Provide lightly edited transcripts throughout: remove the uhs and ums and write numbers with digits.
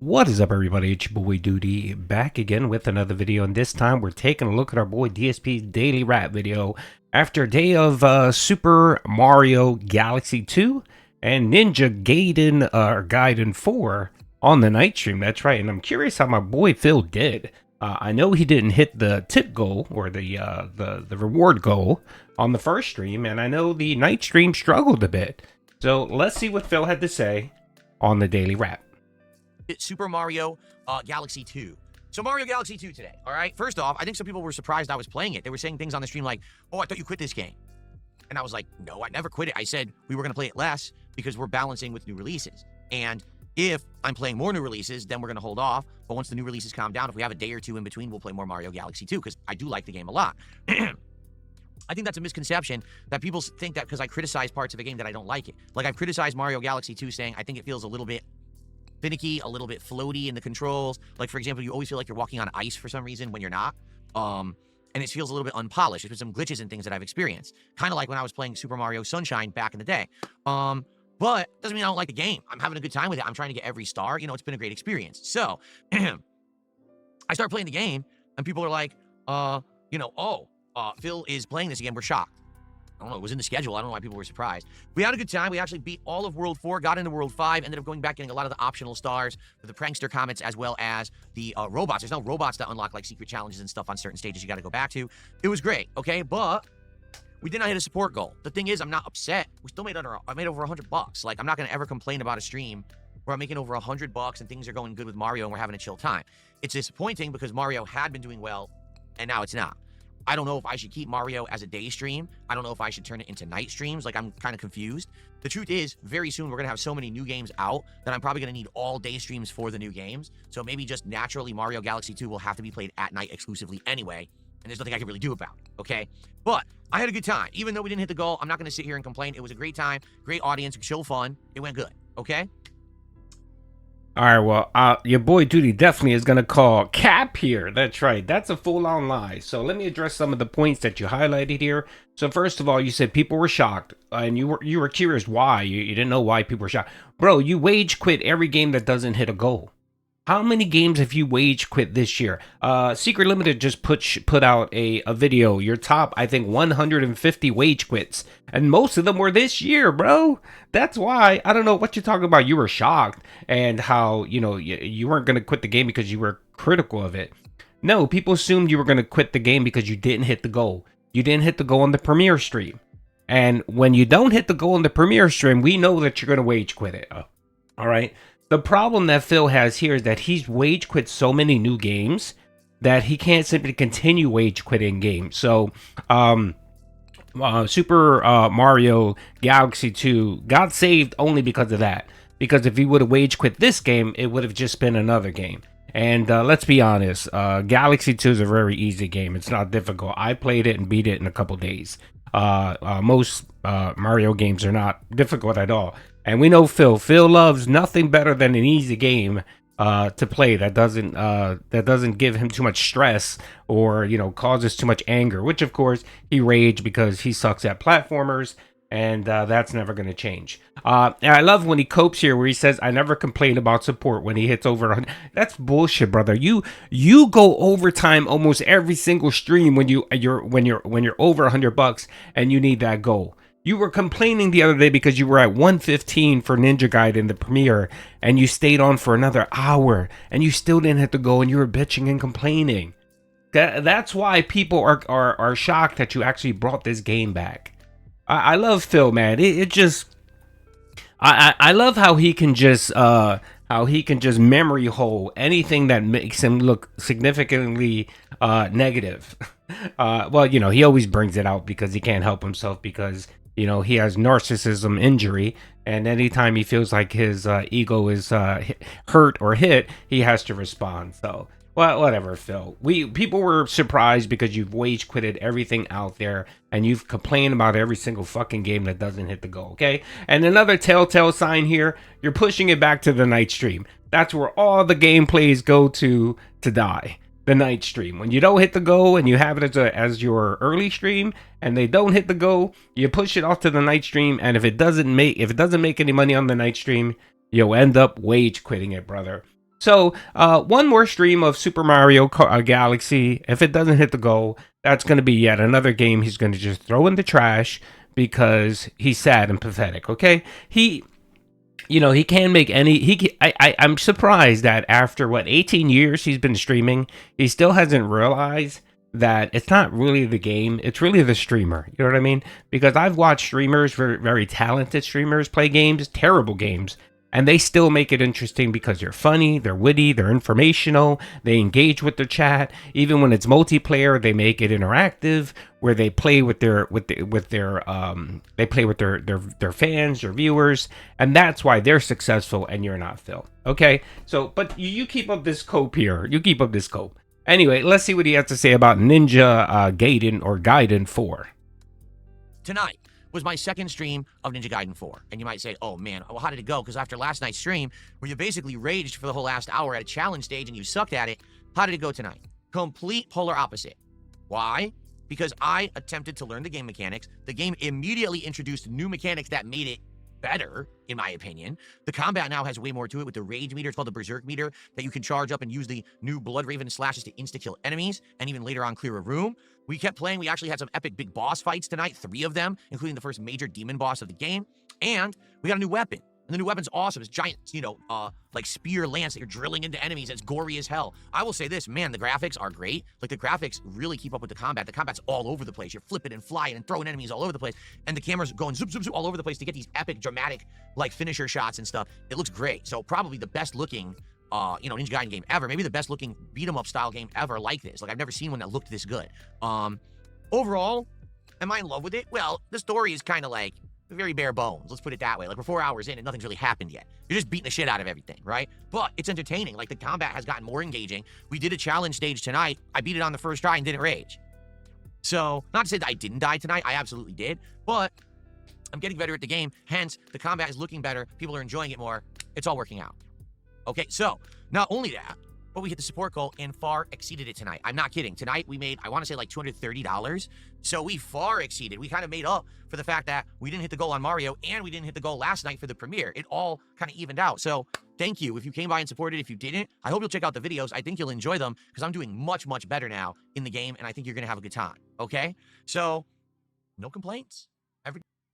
What is up, everybody? It's your boy Doody back again with another video, and this time we're taking a look at our boy DSP's daily rap video after a day of Super Mario Galaxy 2 and Ninja Gaiden or Gaiden 4 on the night stream. That's right, and I'm curious how my boy Phil did. I know he didn't hit the tip goal or the reward goal on the first stream, and I know the night stream struggled a bit. So let's see what Phil had to say on the daily rap. Super Mario Galaxy 2. So Mario Galaxy 2 today, all right? First off, I think some people were surprised I was playing it. They were saying things on the stream like, oh, I thought you quit this game. And I was like, no, I never quit it. I said we were going to play it less because we're balancing with new releases. And if I'm playing more new releases, then we're going to hold off. But once the new releases calm down, if we have a day or two in between, we'll play more Mario Galaxy 2 because I do like the game a lot. I think that's a misconception that people think that because I criticize parts of a game that I don't like it. Like I've criticized Mario Galaxy 2 saying I think it feels a little bit finicky, a little bit floaty in the controls. Like, for example, you always feel like you're walking on ice for some reason when you're not. And it feels a little bit unpolished. There's some glitches and things that I've experienced. Kind of like when I was playing Super Mario Sunshine back in the day. But doesn't mean I don't like the game. I'm having a good time with it. I'm trying to get every star. You know, it's been a great experience. So, I start playing the game, and people are like, Phil is playing this again. We're shocked. I don't know, it was in the schedule. I don't know why people were surprised. We had a good time. We actually beat all of World 4, got into World 5, ended up going back getting a lot of the optional stars for the prankster comments as well as the robots. There's no robots that unlock like secret challenges and stuff on certain stages you got to go back to. It was great, okay? But we did not hit a support goal. The thing is, I'm not upset. We still made I made over $100. Like, I'm not going to ever complain about a stream where I'm making over $100 and things are going good with Mario and we're having a chill time. It's disappointing because Mario had been doing well and now it's not. I don't know if I should keep Mario as a day stream. I don't know if I should turn it into night streams. Like, I'm kind of confused. The truth is, very soon we're going to have so many new games out that I'm probably going to need all day streams for the new games. So maybe just naturally Mario Galaxy 2 will have to be played at night exclusively anyway. And there's nothing I can really do about it, okay? But I had a good time. Even though we didn't hit the goal, I'm not going to sit here and complain. It was a great time, great audience, chill fun. It went good, okay? All right, well, your boy Doody definitely is going to call cap here. That's right. That's a full-on lie. So let me address some of the points that you highlighted here. So first of all, you said people were shocked, and you were curious why. You didn't know why people were shocked. Bro, you wage quit every game that doesn't hit a goal. How many games have you wage quit this year? Secret Limited just put out a video, your top, I think, 150 wage quits. And most of them were this year, bro. That's why, I don't know what you're talking about. You were shocked and how, you weren't going to quit the game because you were critical of it. No, people assumed you were going to quit the game because you didn't hit the goal. You didn't hit the goal on the premiere stream. And when you don't hit the goal on the premiere stream, we know that you're going to wage quit it. All right. The problem that Phil has here is that he's wage quit so many new games that he can't simply continue wage quitting games. So, Super Mario Galaxy 2 got saved only because of that. Because if he would have wage quit this game, it would have just been another game. And let's be honest, Galaxy 2 is a very easy game. It's not difficult. I played it and beat it in a couple days. Most Mario games are not difficult at all. And we know Phil. Phil loves nothing better than an easy game to play that doesn't give him too much stress or causes too much anger. Which of course he rage because he sucks at platformers, and that's never going to change. And I love when he copes here, where he says, "I never complain about support when he hits over 100." That's bullshit, brother. You go overtime almost every single stream when you're over $100 and you need that goal. You were complaining the other day because you were at 115 for Ninja Gaiden the premiere, and you stayed on for another hour, and you still didn't hit the goal, and you were bitching and complaining. That's why people are shocked that you actually brought this game back. I love Phil, man. I love how he can just memory hole anything that makes him look significantly negative. Well, he always brings it out because he can't help himself, because he has narcissism injury, and anytime he feels like his ego is hurt or hit, he has to respond. So, well, whatever, Phil. People were surprised because you've wage quitted everything out there, and you've complained about every single fucking game that doesn't hit the goal, okay? And another telltale sign here, you're pushing it back to the night stream. That's where all the gameplays go to die. The night stream. When you don't hit the goal and you have it as your early stream, and they don't hit the goal, you push it off to the night stream, and if it doesn't make any money on the night stream, you'll end up wage quitting it, brother. So one more stream of Super Mario Galaxy. If it doesn't hit the goal, that's going to be yet another game he's going to just throw in the trash because he's sad and pathetic. Okay, he can't make any. I'm surprised that after 18 years he's been streaming, he still hasn't realized that it's not really the game, it's really the streamer. You know what I mean? Because I've watched streamers, very, very talented streamers, play games, terrible games, and they still make it interesting because they're funny, they're witty, they're informational, they engage with their chat. Even when it's multiplayer, they make it interactive, where they play with their their fans, their viewers, and that's why they're successful and you're not, Phil. Okay, so but you keep up this cope here. You keep up this cope. Anyway, let's see what he has to say about Ninja Gaiden or Gaiden 4. Tonight was my second stream of Ninja Gaiden 4. And you might say, oh man, well, how did it go? Because after last night's stream, where you basically raged for the whole last hour at a challenge stage and you sucked at it, how did it go tonight? Complete polar opposite. Why? Because I attempted to learn the game mechanics. The game immediately introduced new mechanics that made it better, in my opinion. The combat now has way more to it with the rage meter. It's called the berserk meter, that you can charge up and use the new blood raven slashes to insta-kill enemies and even later on clear a room. We kept playing. We actually had some epic big boss fights tonight, 3 of them, including the first major demon boss of the game. And we got a new weapon. And the new weapon's awesome. It's giant, like spear lance that you're drilling into enemies. It's gory as hell. I will say this, man, the graphics are great. Like, the graphics really keep up with the combat. The combat's all over the place. You're flipping and flying and throwing enemies all over the place. And the camera's going zoom, zoom, zoom all over the place to get these epic, dramatic, like, finisher shots and stuff. It looks great. So probably the best looking, Ninja Gaiden game ever. Maybe the best looking beat-em-up style game ever like this. Like, I've never seen one that looked this good. Overall, am I in love with it? Well, the story is kind of like very bare bones. Let's put it that way. Like, we're 4 hours in and nothing's really happened yet. You're just beating the shit out of everything, right? But it's entertaining. Like, the combat has gotten more engaging. We did a challenge stage tonight. I beat it on the first try and didn't rage. So, not to say that I didn't die tonight. I absolutely did. But I'm getting better at the game. Hence, the combat is looking better. People are enjoying it more. It's all working out. Okay, so, not only that, but we hit the support goal and far exceeded it tonight. I'm not kidding. Tonight, we made, I want to say, like $230. So we far exceeded. We kind of made up for the fact that we didn't hit the goal on Mario and we didn't hit the goal last night for the premiere. It all kind of evened out. So thank you if you came by and supported. If you didn't, I hope you'll check out the videos. I think you'll enjoy them because I'm doing much, much better now in the game, and I think you're going to have a good time. Okay? So, no complaints.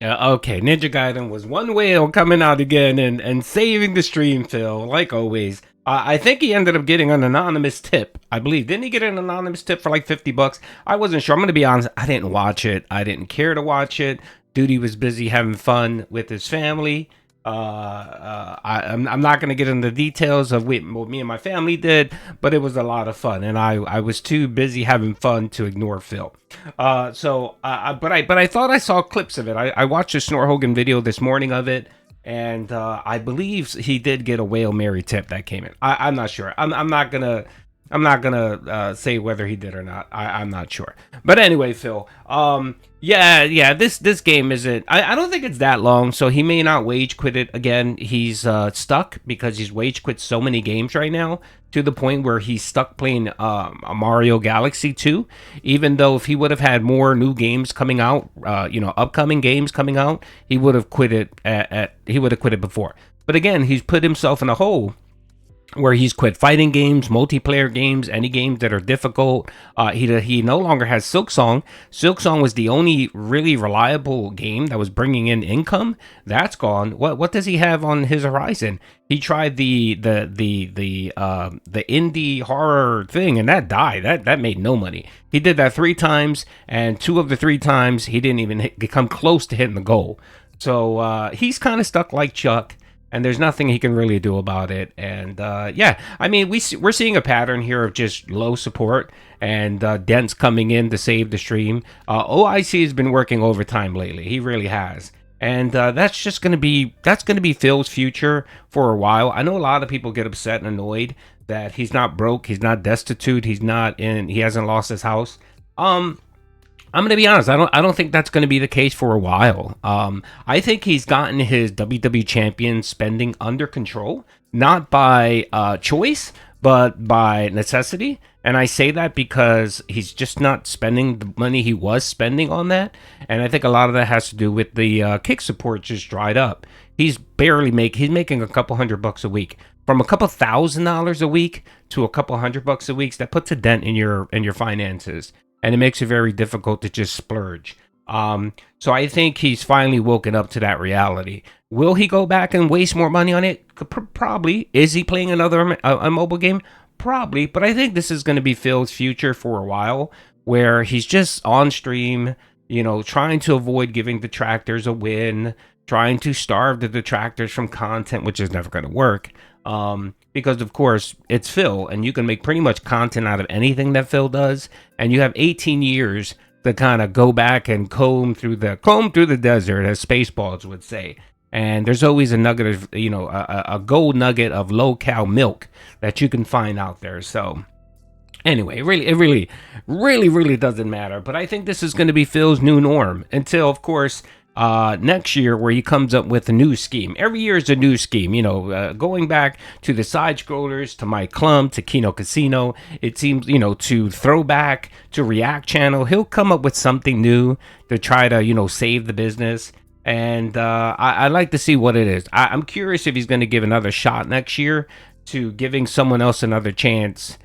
Okay, Ninja Gaiden was one whale coming out again and saving the stream, Phil, like always. I think he ended up getting an anonymous tip. I believe. Didn't he get an anonymous tip for like $50? I wasn't sure. I'm going to be honest. I didn't watch it. I didn't care to watch it. Doody was busy having fun with his family. I'm not going to get into the details of what me and my family did, but it was a lot of fun, and I was too busy having fun to ignore Phil. But I thought I saw clips of it. I watched a Snore Hogan video this morning of it, and I believe he did get a Whale Mary tip that came in. I'm not sure. I'm not gonna say whether he did or not. I'm not sure. But anyway, Phil. Yeah. This game isn't. I don't think it's that long, so he may not wage quit it again. He's stuck because he's wage quit so many games right now to the point where he's stuck playing a Mario Galaxy 2. Even though if he would have had more new games coming out, upcoming games coming out, he would have quit it. He would have quit it before. But again, he's put himself in a hole where he's quit fighting games, multiplayer games, any games that are difficult. He no longer has Silksong. Silksong was the only really reliable game that was bringing in income. That's gone. What does he have on his horizon? He tried the indie horror thing, and that died. That made no money. He did that 3 times, and 2 of the 3 times he didn't even come close to hitting the goal. So he's kind of stuck like Chuck. And there's nothing he can really do about it. And I mean, we're seeing a pattern here of just low support and Dents coming in to save the stream. OIC has been working overtime lately. He really has. And that's going to be Phil's future for a while. I know a lot of people get upset and annoyed that he's not broke, he's not destitute, he hasn't lost his house. I'm going to be honest. I don't think that's going to be the case for a while. I think he's gotten his WWE champion spending under control, not by choice, but by necessity. And I say that because he's just not spending the money he was spending on that. And I think a lot of that has to do with the kick support just dried up. He's making a couple $100 a week. from a couple $1,000 a week to a couple $100 a week, that puts a dent in your finances, and it makes it very difficult to just splurge. So I think he's finally woken up to that reality. Will he go back and waste more money on it? Probably. Is he playing another a mobile game? Probably. But I think this is going to be Phil's future for a while, where he's just on stream, trying to avoid giving detractors a win, trying to starve the detractors from content, which is never going to work. Because of course it's Phil, and you can make pretty much content out of anything that Phil does, and you have 18 years to kind of go back and comb through the desert, as Spaceballs would say. And there's always a nugget of, a gold nugget of low-cal milk that you can find out there. So anyway, it really doesn't matter. But I think this is going to be Phil's new norm until, of course, next year, where he comes up with a new scheme. Every year is a new scheme, going back to the side scrollers, to My Clump, to Kino Casino. It seems, to Throwback, to React Channel. He'll come up with something new to try to, save the business. And I'd like to see what it is. I'm curious if he's going to give another shot next year to giving someone else another chance.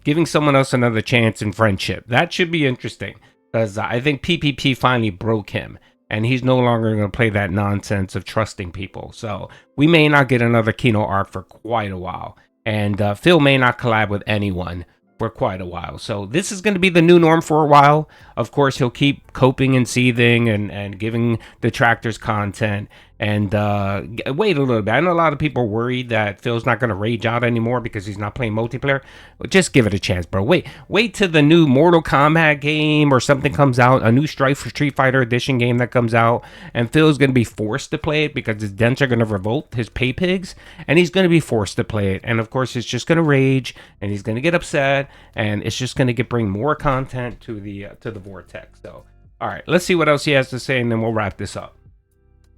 Giving someone else another chance in friendship. That should be interesting, because I think PPP finally broke him. And he's no longer going to play that nonsense of trusting people. So we may not get another Kino arc for quite a while. And Phil may not collab with anyone for quite a while. So this is going to be the new norm for a while. Of course, he'll keep coping and seething and giving detractors content. And wait a little bit. I know a lot of people are worried that Phil's not going to rage out anymore because he's not playing multiplayer. Well, just give it a chance, bro. Wait till the new Mortal Kombat game or something comes out, a new Street Fighter Edition game that comes out, and Phil's going to be forced to play it because his dents are going to revolt, his pay pigs, and he's going to be forced to play it. And of course, it's just going to rage, and he's going to get upset, and it's just going to bring more content to the vortex. So, all right, let's see what else he has to say, and then we'll wrap this up.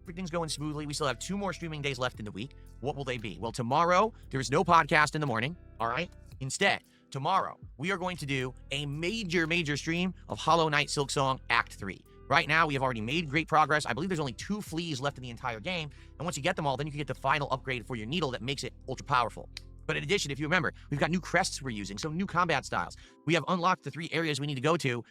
Everything's going smoothly. We still have 2 more streaming days left in the week. What will they be? Well, tomorrow, there is no podcast in the morning, all right? Instead, tomorrow, we are going to do a major stream of Hollow Knight Silksong Act 3. Right now, we have already made great progress. I believe there's only 2 fleas left in the entire game, and once you get them all, then you can get the final upgrade for your needle that makes it ultra powerful. But in addition, if you remember, we've got new crests we're using, so new combat styles. We have unlocked the 3 areas we need to go to,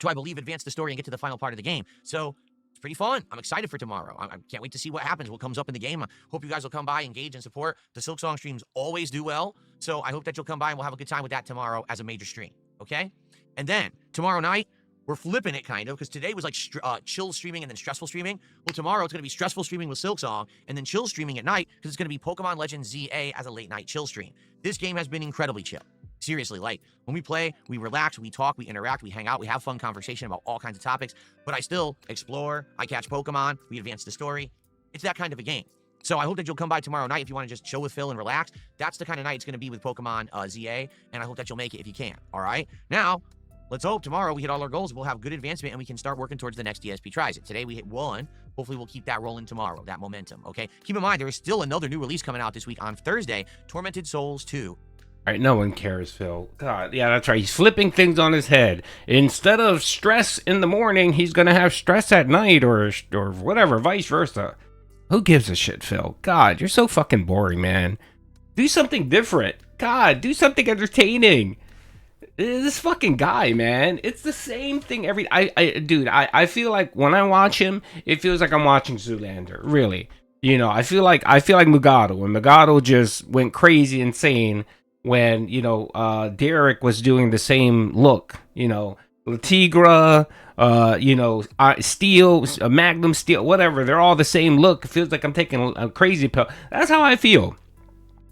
I believe, advance the story and get to the final part of the game. So it's pretty fun. I'm excited for tomorrow. I can't wait to see what happens, what comes up in the game. I hope you guys will come by, engage, and support. The Silksong streams always do well, so I hope that you'll come by and we'll have a good time with that tomorrow as a major stream, okay? And then, tomorrow night, we're flipping it, kind of, because today was like chill streaming and then stressful streaming. Well, tomorrow it's going to be stressful streaming with Silksong and then chill streaming at night, because it's going to be Pokemon Legends ZA as a late-night chill stream. This game has been incredibly chill. Seriously, like, when we play, we relax, we talk, we interact, we hang out, we have fun conversation about all kinds of topics, but I still explore, I catch Pokemon, we advance the story. It's that kind of a game. So I hope that you'll come by tomorrow night if you want to just chill with Phil and relax. That's the kind of night it's going to be with Pokemon ZA, and I hope that you'll make it if you can, all right? Now, let's hope tomorrow we hit all our goals, we'll have good advancement, and we can start working towards the next DSP Tries It. Today we hit 1. Hopefully we'll keep that rolling tomorrow, that momentum, okay? Keep in mind, there is still another new release coming out this week on Thursday, Tormented Souls 2. All right, no one cares, Phil. God, yeah, that's right. He's flipping things on his head. Instead of stress in the morning, he's going to have stress at night or whatever, vice versa. Who gives a shit, Phil? God, you're so fucking boring, man. Do something different. God, do something entertaining. This fucking guy, man. It's the same thing every... Dude, I feel like when I watch him, it feels like I'm watching Zoolander. Really. I feel like Mugado. When Mugado just went crazy insane when, Derek was doing the same look, Latigra, Steel, Magnum Steel, whatever. They're all the same look. It feels like I'm taking a crazy pill. That's how I feel.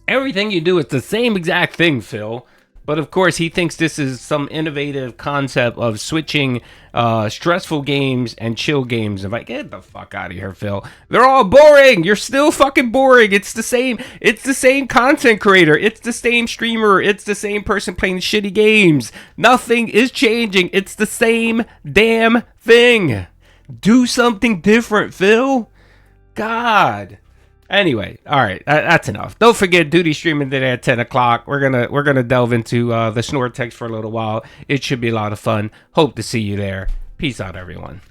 Everything you do is the same exact thing, Phil. But of course, he thinks this is some innovative concept of switching stressful games and chill games. And like, get the fuck out of here, Phil. They're all boring. You're still fucking boring. It's the same content creator. It's the same streamer. It's the same person playing shitty games. Nothing is changing. It's the same damn thing. Do something different, Phil. God. Anyway, all right, that's enough. Don't forget, Doody streaming today at 10 o'clock. We're gonna delve into the snort text for a little while. It should be a lot of fun. Hope to see you there. Peace out, everyone.